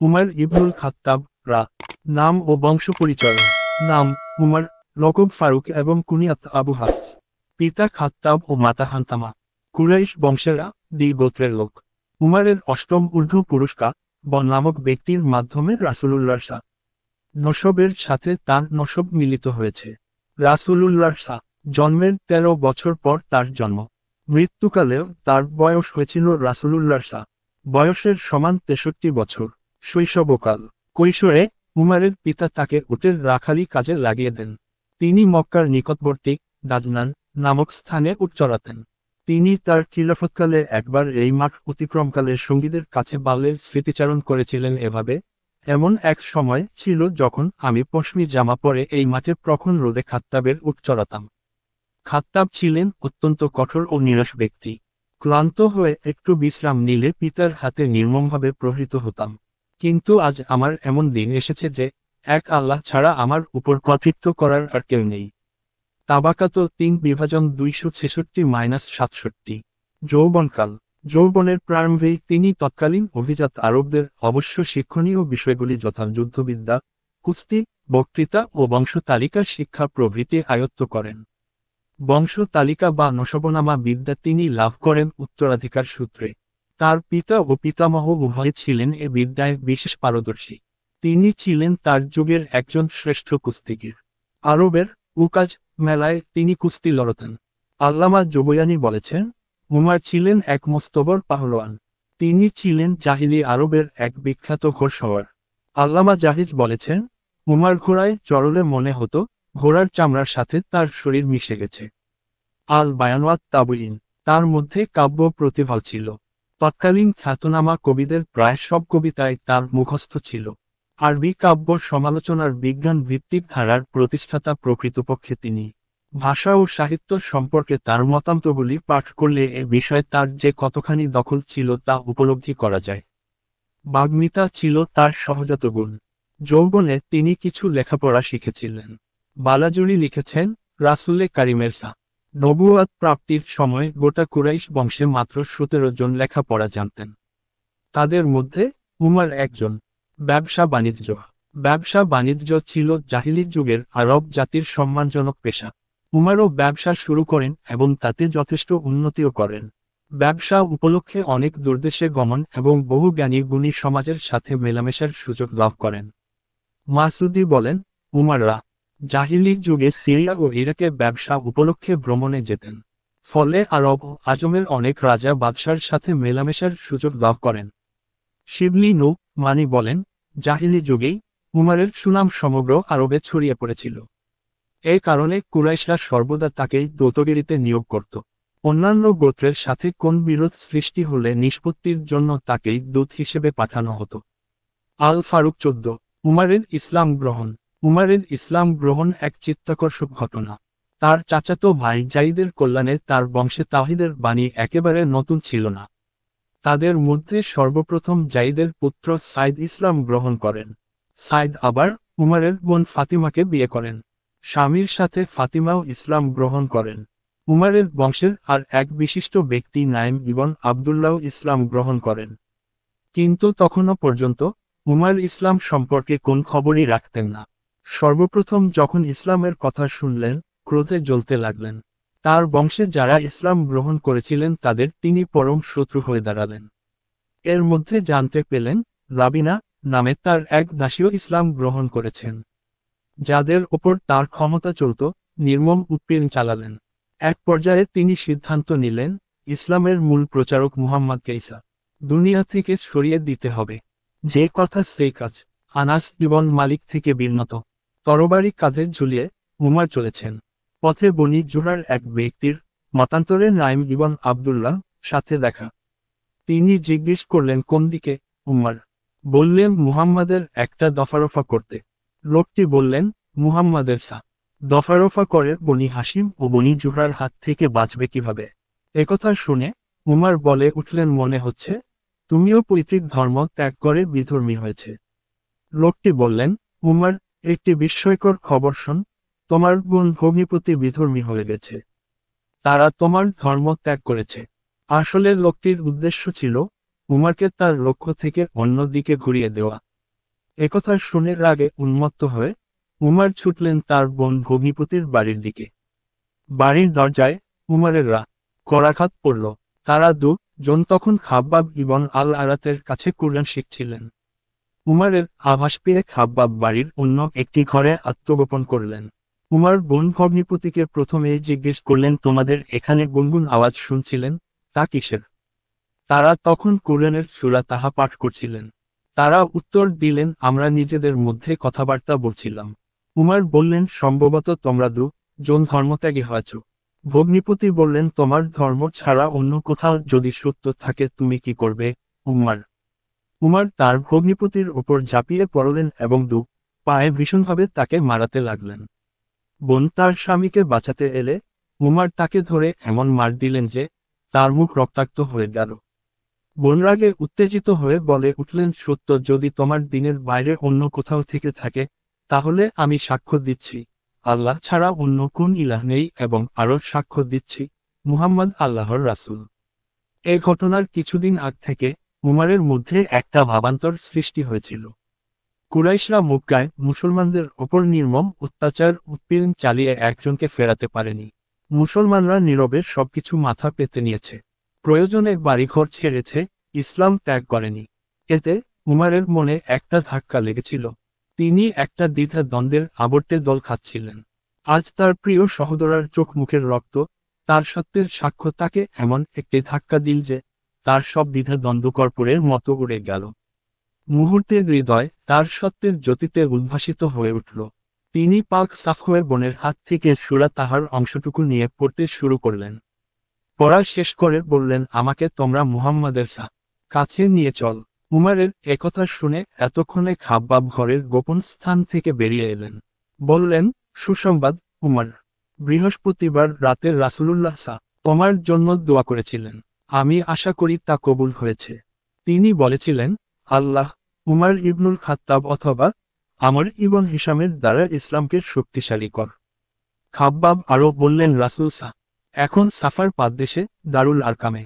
উমর ইবনুল খাত্তাব রা। নাম ও বংশ পরিচয়। নাম উমর, লকব ফারুক এবং কুনিয়াত আবু হাফস। পিতা খাত্তাব ও মাতা হান্তামা। কুরাইশ বংশেরা গোত্রের লোক। উমরের অষ্টম ঊর্ধ্ব পুরস্কার নামক ব্যক্তির মাধ্যমে রাসূলুল্লাহ নসবের সাথে তার নসব মিলিত হয়েছে। রাসূলুল্লাহ জন্মের ১৩ বছর পর তার জন্ম। মৃত্যুকালেও তার বয়স হয়েছিল রাসূলুল্লাহ বয়সের সমান ৬৩ বছর। শৈশবকাল। কৈশোরে উমরের পিতা তাকে উটের রাখালি কাজে লাগিয়ে দেন। তিনি মক্কার নিকটবর্তী দাদনান নামক স্থানে উট চড়াতেন। তিনি তার খিলাফতকালে একবার এই মাঠ অতিক্রমকালে সঙ্গীদের কাছে বালের স্মৃতিচারণ করেছিলেন এভাবে, এমন এক সময় ছিল যখন আমি পশমি জামা পরে এই মাঠে প্রখর রোদে খাত্তাবের উট চড়াতাম। খাত্তাব ছিলেন অত্যন্ত কঠোর ও নিরস ব্যক্তি। ক্লান্ত হয়ে একটু বিশ্রাম নিলে পিতার হাতে নির্মমভাবে প্রহৃত হতাম। কিন্তু আজ আমার এমন দিন এসেছে যে এক আল্লাহ ছাড়া আমার উপর কর্তৃত্ব করার আর কেউ নেই। তাবাকাত ৩-২৬৬-৬৭। যৌবনকাল। যৌবনের প্রারম্ভেই তিনি তৎকালীন অভিজাত আরবদের অবশ্য শিক্ষণীয় বিষয়গুলি যথা যুদ্ধবিদ্যা, কুস্তি, বক্তৃতা ও বংশ তালিকার শিক্ষা প্রভৃতি আয়ত্ত করেন। বংশ তালিকা বা নসবনামা বিদ্যা তিনি লাভ করেন উত্তরাধিকার সূত্রে। তার পিতা ও পিতামহ উভয় ছিলেন এ বিদ্যায় বিশেষ পারদর্শী। তিনি ছিলেন তার যুগের একজন শ্রেষ্ঠ কুস্তিগীর। আরবের উকাজ মেলায় তিনি কুস্তি লড়তেন। আল্লামা জুবয়ানি বলেছেন, উমর ছিলেন এক মস্তবর পাহলোয়ান। তিনি ছিলেন জাহিলি আরবের এক বিখ্যাত ঘোড়সওয়ার। আল্লামা জাহিজ বলেছেন, উমর ঘোড়ায় চড়লে মনে হতো ঘোড়ার চামড়ার সাথে তার শরীর মিশে গেছে। আল বায়ানওয়াত তাবইন। তার মধ্যে কাব্য প্রতিভা ছিল। তৎকালীন খ্যাতনামা কবিদের প্রায় সব কবিতায় তার মুখস্থ ছিল। আরবি কাব্য সমালোচনার বিজ্ঞান ভিত্তিক ধারার প্রতিষ্ঠাতা প্রকৃতপক্ষে তিনি। ভাষা ও সাহিত্য সম্পর্কে তার মতামতগুলি পাঠ করলে এ বিষয়ে তার যে কতখানি দখল ছিল তা উপলব্ধি করা যায়। বাগ্মিতা ছিল তার সহজাত গুণ। যৌবনে তিনি কিছু লেখাপড়া শিখেছিলেন। বালাজুরি লিখেছেন, রাসূলে কারিমের নবুয়াত প্রাপ্তির সময় গোটা কুরাইশ বংশে মাত্র ১৭ জন লেখাপড়া জানতেন। তাদের মধ্যে উমর একজন। ব্যবসা বাণিজ্য। ব্যবসা বাণিজ্য ছিল জাহিলি যুগের আরব জাতির সম্মানজনক পেশা। উমরও ব্যবসা শুরু করেন এবং তাতে যথেষ্ট উন্নতিও করেন। ব্যবসা উপলক্ষে অনেক দূরদেশে গমন এবং বহু জ্ঞানী গুণী সমাজের সাথে মেলামেশার সুযোগ লাভ করেন। মাসুদি বলেন, উমররা জাহিলি যুগে সিরিয়া ও ইরাকে ব্যবসা উপলক্ষে ভ্রমণে যেতেন। ফলে আরব ও আজমের অনেক রাজা বাদশার সাথে মেলামেশার সুযোগ লাভ করেন। শিবলি মানি বলেন, জাহিলি যুগেই উমরের সুনাম সমগ্র আরবে ছড়িয়ে পড়েছিল। এই কারণে কুরাইশরা সর্বদা তাকেই দৌতগিরিতে নিয়োগ করত। অন্যান্য গোত্রের সাথে কোন বিরোধ সৃষ্টি হলে নিষ্পত্তির জন্য তাকেই দূত হিসেবে পাঠানো হতো। আল ফারুক ১৪। উমরের ইসলাম গ্রহণ। উমরের ইসলাম গ্রহণ এক চিত্তাকর্ষক ঘটনা। তার চাচাতো ভাই যায়েদের কল্যাণে তার বংশে তাওহীদের বাণী একেবারে নতুন ছিল না। তাদের মধ্যে সর্বপ্রথম যায়েদের পুত্র সাইদ ইসলাম গ্রহণ করেন। সাইদ আবার উমরের বোন ফাতিমাকে বিয়ে করেন। স্বামীর সাথে ফাতিমাও ইসলাম গ্রহণ করেন। উমরের বংশের আর এক বিশিষ্ট ব্যক্তি নাইম ইবন আবদুল্লাহ ইসলাম গ্রহণ করেন। কিন্তু তখনও পর্যন্ত উমর ইসলাম সম্পর্কে কোন খবরই রাখতেন না। সর্বপ্রথম যখন ইসলামের কথা শুনলেন, ক্রোধে জ্বলতে লাগলেন। তার বংশে যারা ইসলাম গ্রহণ করেছিলেন তাদের তিনি পরম শত্রু হয়ে দাঁড়ালেন। এর মধ্যে জানতে পেলেন, লাবিনা নামে তার এক দাসীও ইসলাম গ্রহণ করেছেন। যাদের ওপর তার ক্ষমতা চলত, নির্মম উৎপীড়ন চালালেন। এক পর্যায়ে তিনি সিদ্ধান্ত নিলেন, ইসলামের মূল প্রচারক মুহাম্মদকে দুনিয়া থেকে সরিয়ে দিতে হবে। যে কথা সেই কাজ। আনাস ইবন মালিক থেকে বিন্নত। তরবারি কাঁধে ঝুলিয়ে উমর চলেছেন। পথে বনি জুহরার এক ব্যক্তির, মতান্তরে নাইম ইবন আবদুল্লাহ, সাথে দেখা। তিনি জিজ্ঞেস করলেন কোন দিকে। উমর বললেন মুহাম্মাদের একটা দফারফা করতে। লোকটি বললেন, মুহাম্মাদের দফারফা করে বনি হাসিম ও বনি জুহরার হাত থেকে বাঁচবে কিভাবে? একথা শুনে উমর বলে উঠলেন, মনে হচ্ছে তুমিও পৈতৃক ধর্ম ত্যাগ করে বিধর্মী হয়েছে। লোকটি বললেন, উমর, একটি বিস্ময়কর খবর শোন, তোমার বোন ভগ্নিপতি বিধর্মী হয়ে গেছে। তারা তোমার ধর্ম ত্যাগ করেছে। আসলে লোকটির উদ্দেশ্য ছিল উমরকে তার লক্ষ্য থেকে অন্য দিকে ঘুরিয়ে দেওয়া। একথা শুনে রাগে উন্মত্ত হয়ে উমার ছুটলেন তার বোন ভগ্নিপতির বাড়ির দিকে। বাড়ির দরজায় উমারের করাঘাত পড়ল। তারা জন তখন খাব্বাব ইবন আল আরাতের কাছে কুরআন শিখছিলেন। উমারের আভাস পেয়ে খাব্বাব বাড়ির অন্য একটি ঘরে আত্মগোপন করলেন। উমার বোন ভগ্নিপতিকে প্রথমেই জিজ্ঞেস করলেন, তোমাদের এখানে গুনগুন আওয়াজ শুনছিলেন, তা কিসের? তারা তখন কুরআনের সূরা তাহা পাঠ করছিলেন। তারা উত্তর দিলেন, আমরা নিজেদের মধ্যে কথাবার্তা বলছিলাম। উমার বললেন, সম্ভবত তোমরা জন ধর্মত্যাগী হয়েছ। ভগ্নিপতি বললেন, তোমার ধর্ম ছাড়া অন্য কোথাও যদি সত্য থাকে তুমি কি করবে? উমার তার ভগ্নিপতির ওপর ঝাঁপিয়ে পড়লেন এবং পায়ে ভীষণভাবে তাকে মারাতে লাগলেন। বোন তার স্বামীকে বাঁচাতে এলে উমার তাকে ধরে এমন মার দিলেন যে তার মুখ রক্তাক্ত হয়ে গেল। বোন রাগে উত্তেজিত হয়ে বলে উঠলেন, সত্য যদি তোমার দিনের বাইরে অন্য কোথাও থেকে থাকে, তাহলে আমি সাক্ষ্য দিচ্ছি আল্লাহ ছাড়া অন্য কোন ইলাহ নেই, এবং আরও সাক্ষ্য দিচ্ছি মুহাম্মদ আল্লাহর রাসূল। এ ঘটনার কিছুদিন আগ থেকে উমারের মধ্যে একটা ভাবান্তর সৃষ্টি হয়েছিল। কুরাইশরা মক্কায় মুসলমানদের ওপর নির্মম অত্যাচার উৎপীড়ন চালিয়ে একজনকে ফেরাতে পারেনি। মুসলমানরা নীরবে সবকিছু মাথা পেতে নিয়েছে, প্রয়োজনে বাড়িঘর ছেড়েছে, ইসলাম ত্যাগ করেনি। এতে উমারের মনে একটা ধাক্কা লেগেছিল। তিনি একটা দ্বিধা দ্বন্দ্বের আবর্তে দল খাচ্ছিলেন। আজ তার প্রিয় সহোদরার চোখ মুখের রক্ত, তার সত্যের সাক্ষ্য তাকে এমন একটি ধাক্কা দিল যে তার সব দ্বিধা দ্বন্দ্ব কর্পূরের মতো উড়ে গেল। মুহূর্তের হৃদয় তার সত্যের জ্যোতিতে উদ্ভাসিত হয়ে উঠল। তিনি পাক সাফওয়ের বোনের হাত থেকে সূরা তাহার অংশটুকু নিয়ে পড়তে শুরু করলেন। পড়া শেষ করে বললেন, আমাকে তোমরা মুহাম্মাদের কাছে নিয়ে চল। উমারের একথা শুনে এতক্ষণে খাব্বাব ঘরের গোপন স্থান থেকে বেরিয়ে এলেন। বললেন, সুসংবাদ উমার, বৃহস্পতিবার রাতে রাসূলুল্লাহ তোমার জন্য দোয়া করেছিলেন, আমি আশা করি তা কবুল হয়েছে। তিনি বলেছিলেন, আল্লাহ উমার ইবনুল খাত্তাব অথবা আমর ইবন হিশামের দ্বারা ইসলামকে শক্তিশালী কর। খাব্বাব আরও বললেন, রাসূল এখন সাফার পাদদেশে দারুল আরকামে